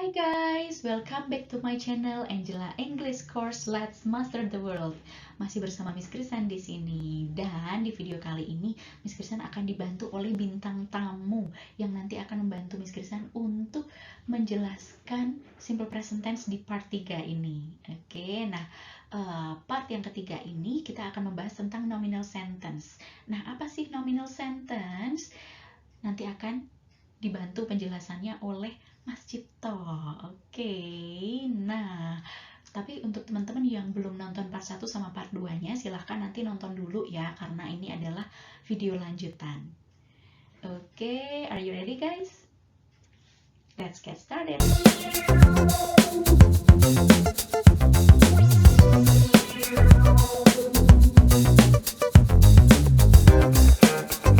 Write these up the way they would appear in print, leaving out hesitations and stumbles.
Hi guys, welcome back to my channel Angela English Course Let's Master the World. Masih bersama Miss Krisan di sini. Dan di video kali ini Miss Krisan akan dibantu oleh bintang tamu yang nanti akan membantu Miss Krisan untuk menjelaskan simple present tense di part 3 ini. Oke, nah part yang ketiga ini kita akan membahas tentang nominal sentence. Nah, apa sih nominal sentence? Nanti akan dibantu penjelasannya oleh Mas Cipto. Oke, nah tapi untuk teman-teman yang belum nonton part 1 sama part 2-nya, silahkan nanti nonton dulu ya, karena ini adalah video lanjutan. Oke, are you ready guys? Let's get started.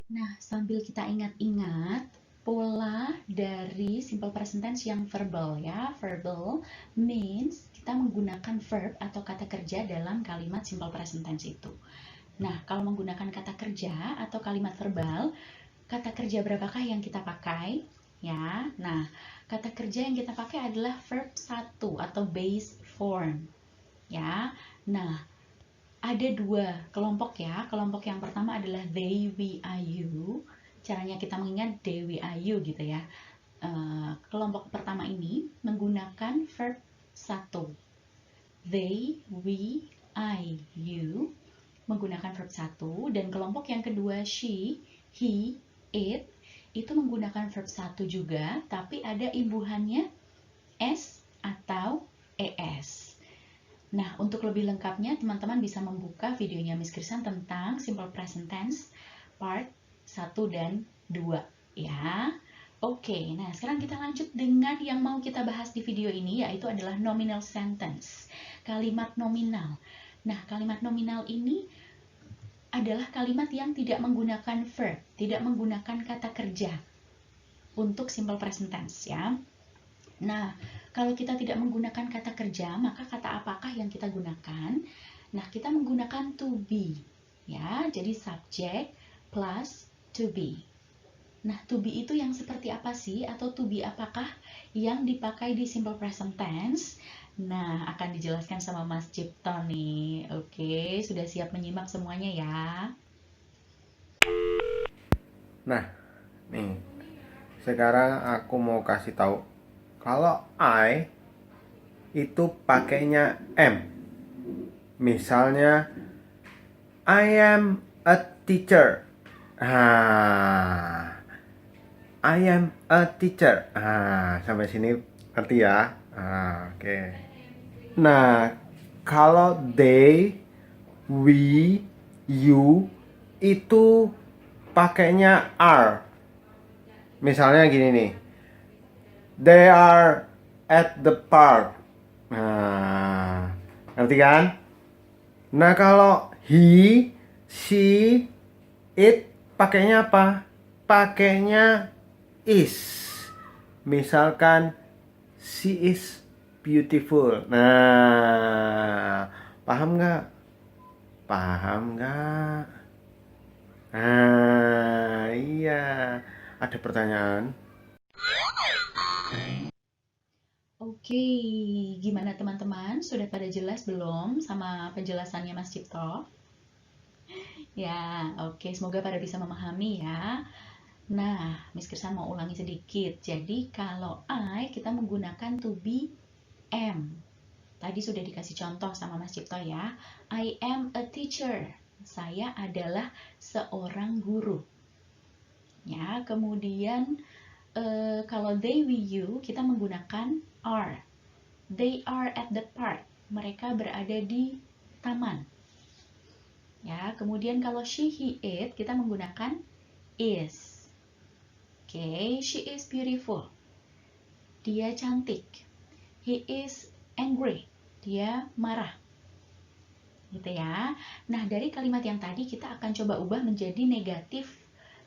Nah, sambil kita ingat-ingat pola dari simple present tense yang verbal ya. Verbal means kita menggunakan verb atau kata kerja dalam kalimat simple present tense itu. Nah, kalau menggunakan kata kerja atau kalimat verbal, kata kerja berapakah yang kita pakai? Ya, nah, kata kerja yang kita pakai adalah verb 1 atau base form. Ya, nah, ada dua kelompok ya. Kelompok yang pertama adalah they, we, are, you. Caranya kita mengingat they, we, are, you gitu ya. Kelompok pertama ini menggunakan verb 1. They, we, I, you menggunakan verb 1. Dan kelompok yang kedua she, he, it itu menggunakan verb 1 juga, tapi ada imbuhannya s atau es. Nah, untuk lebih lengkapnya, teman-teman bisa membuka videonya Miss Krisan tentang simple present tense part 1 dan 2 ya. Oke, nah sekarang kita lanjut dengan yang mau kita bahas di video ini, yaitu adalah nominal sentence, kalimat nominal. Nah, kalimat nominal ini adalah kalimat yang tidak menggunakan verb, tidak menggunakan kata kerja untuk simple present tense ya. Nah, kalau kita tidak menggunakan kata kerja, maka kata apakah yang kita gunakan? Nah, kita menggunakan to be, ya. Jadi subject plus to be. Nah, to be itu yang seperti apa sih? Atau to be apakah yang dipakai di simple present tense? Nah, akan dijelaskan sama Mas Cipto nih. Oke, sudah siap menyimak semuanya ya? Nah, nih. Sekarang aku mau kasih tahu. Kalau I itu pakainya am. Misalnya I am a teacher. I am a teacher. Sampai sini ngerti ya? Oke. Nah, kalau they, we, you itu pakainya are. Misalnya gini nih. They are at the park. Ngerti kan? Nah, kalau he, she, it pakainya apa? Pakainya is. Misalkan she is beautiful. Nah, paham nggak? Paham nggak? Nah, iya. Ada pertanyaan? Oke, gimana teman-teman? Sudah pada jelas belum sama penjelasannya Mas Cipto? Ya, oke, semoga pada bisa memahami ya. Nah, Miss Kirsan mau ulangi sedikit. Jadi, kalau I, kita menggunakan to be am. Tadi sudah dikasih contoh sama Mas Cipto ya. I am a teacher. Saya adalah seorang guru. Ya, kemudian kalau they, we, you, kita menggunakan are. They are at the park. Mereka berada di taman. Ya, kemudian kalau she, he, it, kita menggunakan is. Oke, she is beautiful. Dia cantik. He is angry. Dia marah. Gitu ya. Nah, dari kalimat yang tadi kita akan coba ubah menjadi negatif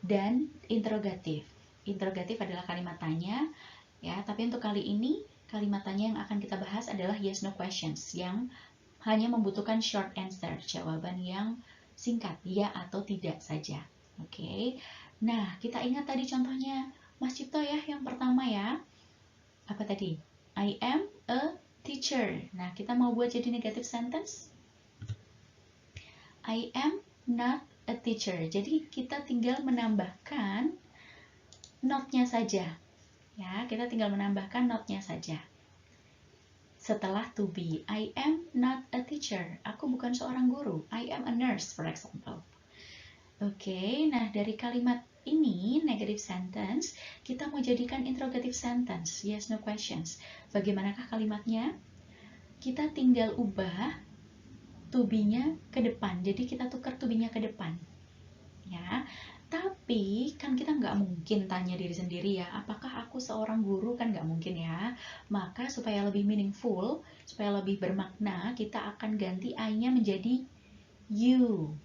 dan interrogatif. Interrogatif adalah kalimat tanya, ya, tapi untuk kali ini kalimat tanya yang akan kita bahas adalah yes no questions yang hanya membutuhkan short answer, jawaban yang singkat, ya atau tidak saja. Oke. Nah, kita ingat tadi contohnya Mas Cipto ya, yang pertama ya. Apa tadi? I am a teacher. Nah, kita mau buat jadi negative sentence. I am not a teacher. Jadi kita tinggal menambahkan not-nya saja. Ya, kita tinggal menambahkan not-nya saja. Setelah to be, I am not a teacher. Aku bukan seorang guru. I am a nurse, for example. Oke, nah dari kalimat ini, negative sentence, kita mau jadikan interrogative sentence, yes, no questions. Bagaimanakah kalimatnya? Kita tinggal ubah to be-nya ke depan. Jadi kita tukar to be-nya ke depan. Ya, tapi kan kita nggak mungkin tanya diri sendiri ya, apakah aku seorang guru, kan nggak mungkin ya. Maka supaya lebih meaningful, supaya lebih bermakna, kita akan ganti I-nya menjadi you.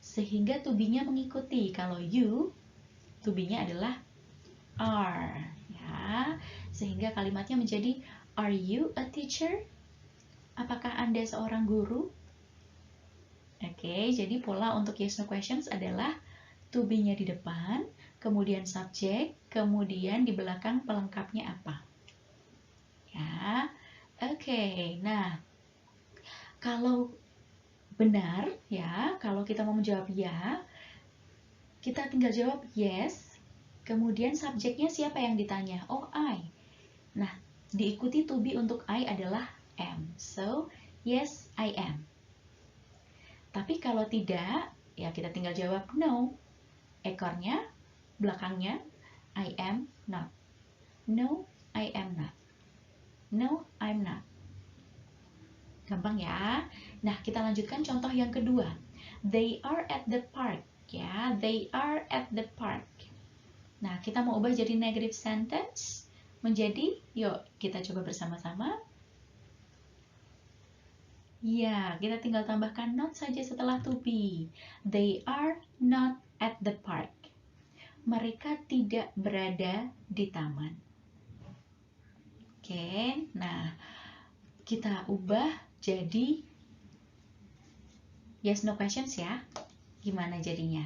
Sehingga to be-nya mengikuti. Kalau you, to be-nya adalah are. Ya, sehingga kalimatnya menjadi are you a teacher? Apakah Anda seorang guru? Oke, jadi pola untuk yes no questions adalah to be-nya di depan, kemudian subjek, kemudian di belakang pelengkapnya apa. Ya, oke. Nah, kalau benar, ya, kalau kita mau menjawab ya, kita tinggal jawab yes, kemudian subjeknya siapa yang ditanya? Oh, I. Nah, diikuti to be untuk I adalah am. So, yes, I am. Tapi kalau tidak, ya kita tinggal jawab no. Ekornya, belakangnya, I am not. No, I am not. No, I'm not. Gampang ya. Nah, kita lanjutkan contoh yang kedua. They are at the park. Ya, they are at the park. Nah, kita mau ubah jadi negative sentence menjadi, yuk kita coba bersama-sama. Ya, kita tinggal tambahkan not saja setelah to be. They are not at the park. Mereka tidak berada di taman. Oke, nah kita ubah jadi yes no questions ya. Gimana jadinya?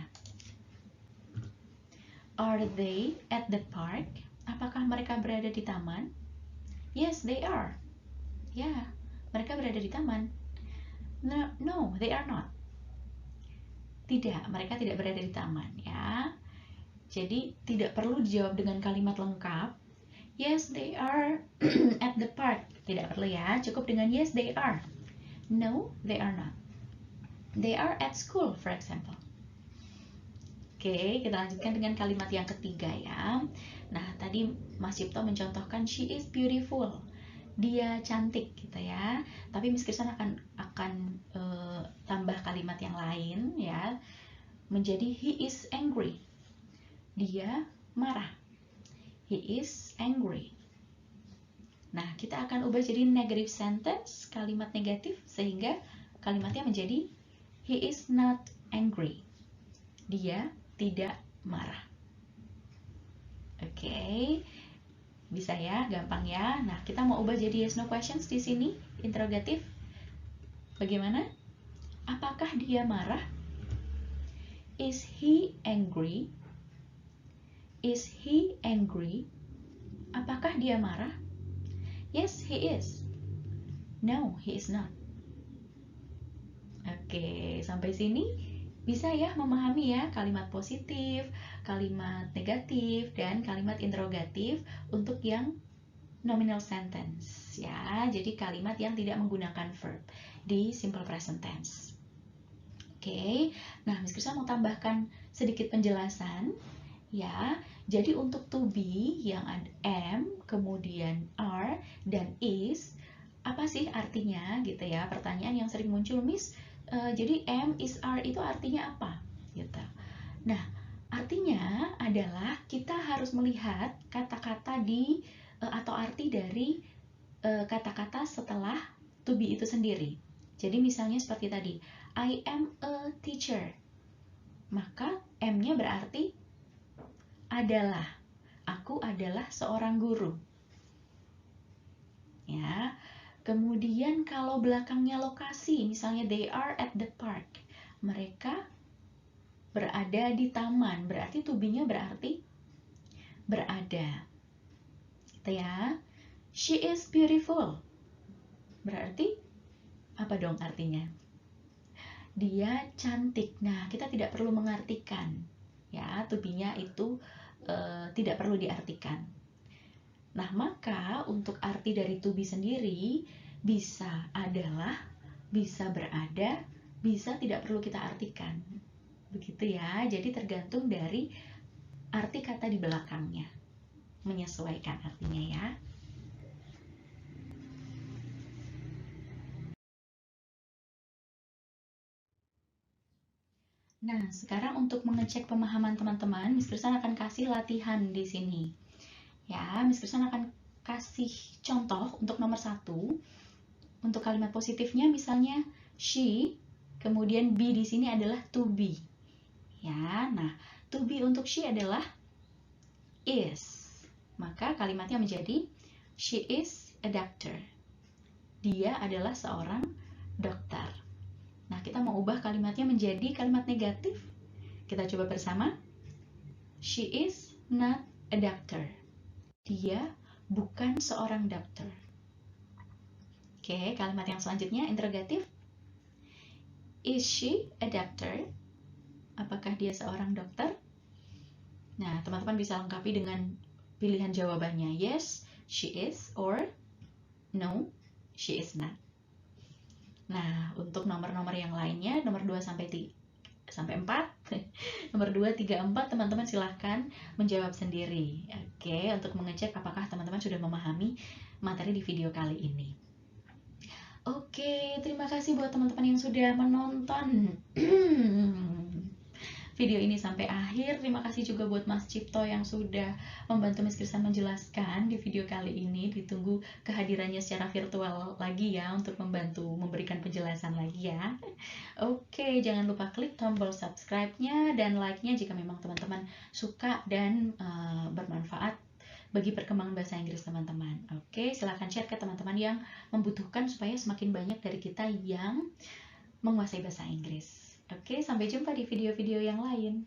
Are they at the park? Apakah mereka berada di taman? Yes, they are. Ya, mereka berada di taman. No, they are not. Tidak, mereka tidak berada di taman ya. Jadi tidak perlu dijawab dengan kalimat lengkap. Yes, they are at the park. Tidak perlu ya, cukup dengan yes, they are. No, they are not. They are at school, for example. Oke, kita lanjutkan dengan kalimat yang ketiga ya. Nah, tadi Mas Cipto mencontohkan she is beautiful. Dia cantik gitu ya. Tapi Miss Kirsan akan tambah kalimat yang lain ya. Menjadi he is angry. Dia marah. He is angry. Nah, kita akan ubah jadi negative sentence, kalimat negatif, sehingga kalimatnya menjadi he is not angry. Dia tidak marah. Oke, bisa ya, gampang ya. Nah, kita mau ubah jadi yes no questions di sini, interrogatif. Bagaimana? Apakah dia marah? Is he angry? Is he angry? Apakah dia marah? Yes, he is. No, he is not. Oke, sampai sini bisa ya memahami ya kalimat positif, kalimat negatif, dan kalimat interrogatif untuk yang nominal sentence ya. Jadi kalimat yang tidak menggunakan verb di simple present tense. Oke, nah Miss Krisa mau tambahkan sedikit penjelasan. Ya, jadi untuk to be yang ada am, kemudian are, dan is, apa sih artinya gitu ya? Pertanyaan yang sering muncul, Miss, jadi am, is, are itu artinya apa? Gitu. Nah, artinya adalah kita harus melihat kata-kata di atau arti dari kata-kata setelah to be itu sendiri. Jadi misalnya seperti tadi, I am a teacher. Maka am-nya berarti adalah, aku adalah seorang guru. Ya. Kemudian kalau belakangnya lokasi, misalnya they are at the park. Mereka berada di taman, berarti to be-nya berarti berada. Gitu ya. She is beautiful. Berarti apa dong artinya? Dia cantik. Nah, kita tidak perlu mengartikan. Ya, to be-nya itu tidak perlu diartikan. Nah, maka untuk arti dari to be sendiri bisa adalah, bisa berada, bisa tidak perlu kita artikan. Begitu ya. Jadi tergantung dari arti kata di belakangnya. Menyesuaikan artinya ya. Nah, sekarang untuk mengecek pemahaman teman-teman, Miss Kirsan akan kasih latihan di sini. Ya, Miss Kirsan akan kasih contoh untuk nomor 1. Untuk kalimat positifnya misalnya she, kemudian be di sini adalah to be. Ya, nah, to be untuk she adalah is. Maka kalimatnya menjadi she is a doctor. Dia adalah seorang dokter. Nah, kita mau ubah kalimatnya menjadi kalimat negatif. Kita coba bersama. She is not a doctor. Dia bukan seorang dokter. Oke, kalimat yang selanjutnya interrogatif. Is she a doctor? Apakah dia seorang dokter? Nah, teman-teman bisa lengkapi dengan pilihan jawabannya. Yes, she is, or no, she is not. Nah, untuk nomor-nomor yang lainnya, nomor 2 sampai 4, nomor 2, 3, 4, teman-teman silahkan menjawab sendiri. Oke, untuk mengecek apakah teman-teman sudah memahami materi di video kali ini. Oke, terima kasih buat teman-teman yang sudah menonton video ini sampai akhir. Terima kasih juga buat Mas Cipto yang sudah membantu Miss Kirsan menjelaskan di video kali ini. Ditunggu kehadirannya secara virtual lagi ya untuk membantu memberikan penjelasan lagi ya. Oke, jangan lupa klik tombol subscribe-nya dan like-nya jika memang teman-teman suka dan bermanfaat bagi perkembangan bahasa Inggris teman-teman. Oke, silahkan share ke teman-teman yang membutuhkan supaya semakin banyak dari kita yang menguasai bahasa Inggris. Oke, sampai jumpa di video-video yang lain.